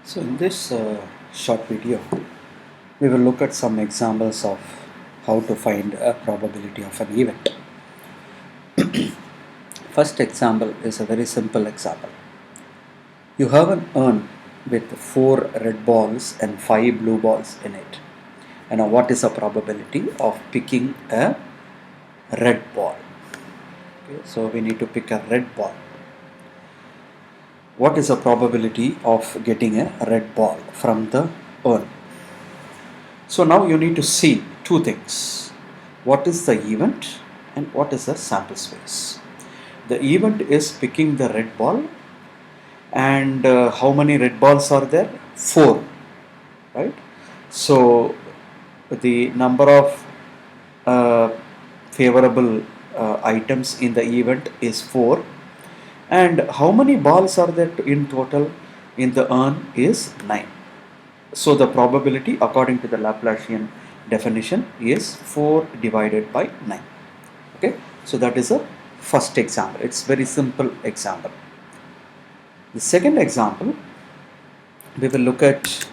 So in this short video, we will look at some examples of how to find a probability of an event. First example is a very simple example. You have an urn with 4 red balls and 5 blue balls in it. And now what is the probability of picking a red ball? Okay, so we need to pick a red ball. What is the probability of getting a red ball from the urn? So now you need to see two things. What is the event and what is the sample space? The event is picking the red ball, and how many red balls are there? 4, right? So the number of favorable items in the event is 4, and how many balls are there in total in the urn is 9. So the probability according to the Laplacian definition is 4 divided by 9. Okay, so that is a first example. It's very simple example. The second example, we will look at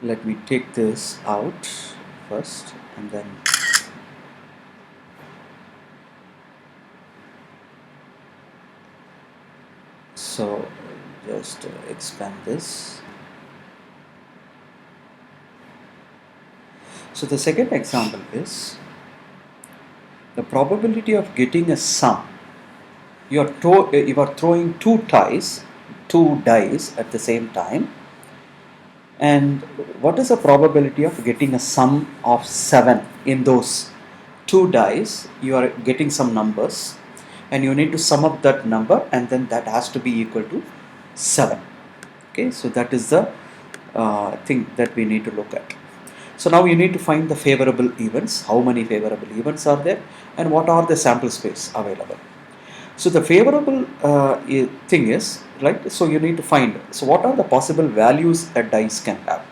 let me take this out first and then so just expand this. So the second example is the probability of getting a sum. You are throwing two dice at the same time, and what is the probability of getting a sum of 7 in those two dice? You are getting some numbers and you need to sum up that number, and then that has to be equal to 7. Okay, so that is the thing that we need to look at. So now you need to find the favorable events. How many favorable events are there and what are the sample space available? So the favorable thing is, right, so you need to find, so what are the possible values a dice can have?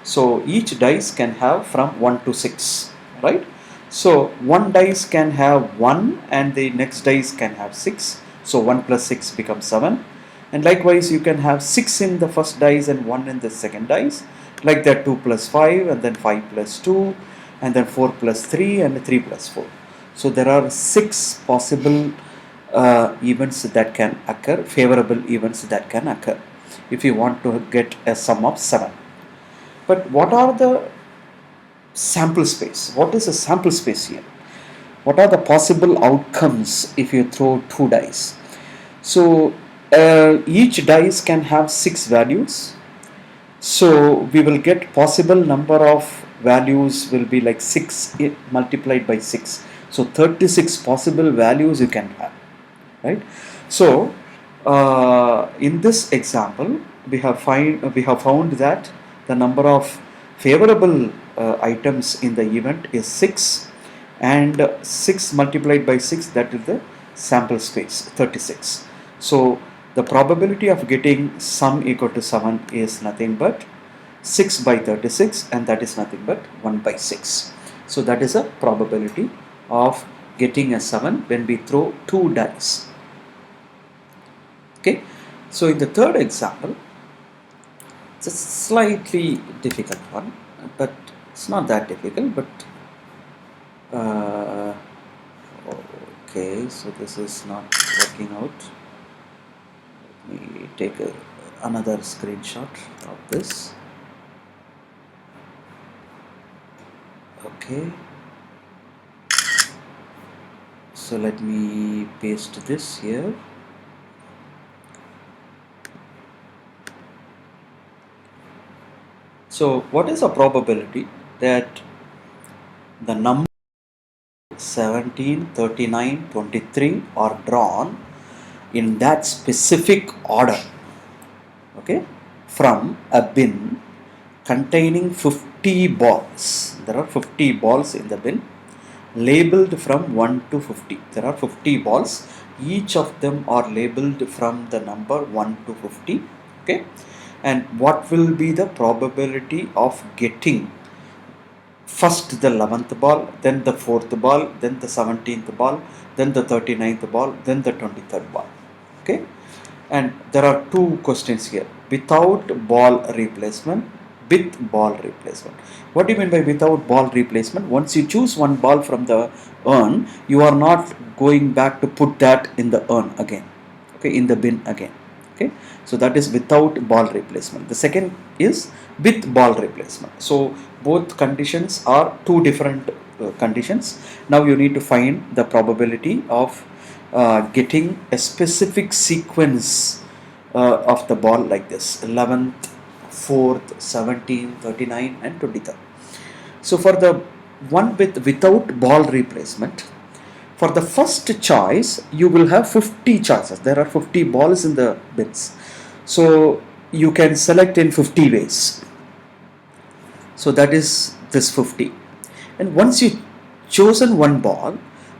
So each dice can have from 1 to 6, right? So one dice can have 1 and the next dice can have 6. So 1 plus 6 becomes 7. And likewise you can have 6 in the first dice and 1 in the second dice. Like that 2 plus 5 and then 5 plus 2 and then 4 plus 3 and 3 plus 4. So there are 6 possible events that can occur, favorable events that can occur if you want to get a sum of 7. But what are the sample space? What is a sample space here? What are the possible outcomes if you throw 2 dice? So each dice can have 6 values. So we will get possible number of values will be like 6 multiplied by 6. So 36 possible values you can have, right? So in this example we have found that the number of favorable items in the event is 6, and 6 multiplied by 6, that is the sample space, 36. So the probability of getting sum equal to 7 is nothing but 6 by 36, and that is nothing but 1 by 6. So that is a probability of getting a 7 when we throw 2 dice. Okay, so in the third example, it's a slightly difficult one, but it's not that difficult, but okay, so this is not working out. Let me take another screenshot of this. Okay, so let me paste this here. So what is the probability that the number 17, 39, 23 are drawn in that specific order, okay, from a bin containing 50 balls. There are 50 balls in the bin, labeled from 1 to 50. There are 50 balls. Each of them are labeled from the number 1 to 50. Okay, and what will be the probability of getting first the 11th ball, then the 4th ball, then the 17th ball, then the 39th ball, then the 23rd ball? Okay, And there are two questions here: without ball replacement, with ball replacement. What do you mean by without ball replacement? Once you choose one ball from the urn, you are not going back to put that in the urn again, okay, in the bin again. Okay, so that is without ball replacement. The second is with ball replacement. So both conditions are two different conditions. Now you need to find the probability of getting a specific sequence of the ball like this: 11th, 4th, 17th, 39th and 23rd. So for the one without ball replacement, for the first choice you will have 50 choices. There are 50 balls in the bins, so you can select in 50 ways. So that is this 50. And once you chosen one ball,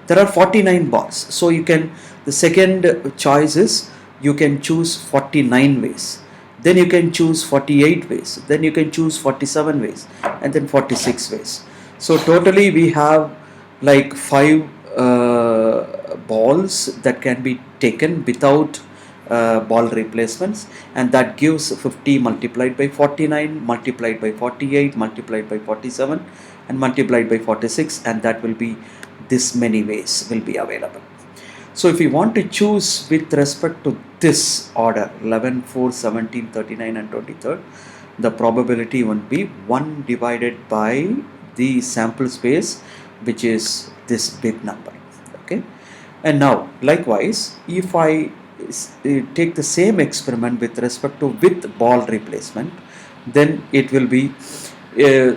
there are 49 balls. So you can, the second choice is you can choose 49 ways. Then you can choose 48 ways. Then you can choose 47 ways, and then 46 ways. So totally we have like 5 balls that can be taken without ball replacements, and that gives 50 multiplied by 49 multiplied by 48 multiplied by 47 and multiplied by 46, and that will be this many ways will be available. So if you want to choose with respect to this order 11, 4, 17, 39 and 23rd, the probability would be 1 divided by the sample space, which is this big number. Okay, and now likewise, if I take the same experiment with respect to with ball replacement, then it will be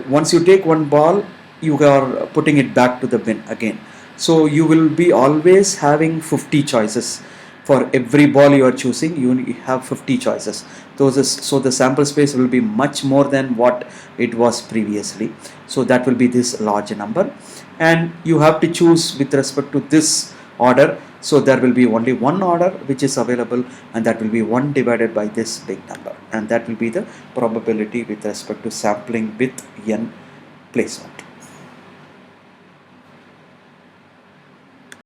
once you take one ball, you are putting it back to the bin again. So you will be always having 50 choices. For every ball you are choosing, you have 50 choices. So the sample space will be much more than what it was previously. So that will be this large number, and you have to choose with respect to this order. So there will be only one order which is available, and that will be 1 divided by this big number, and that will be the probability with respect to sampling with n placement.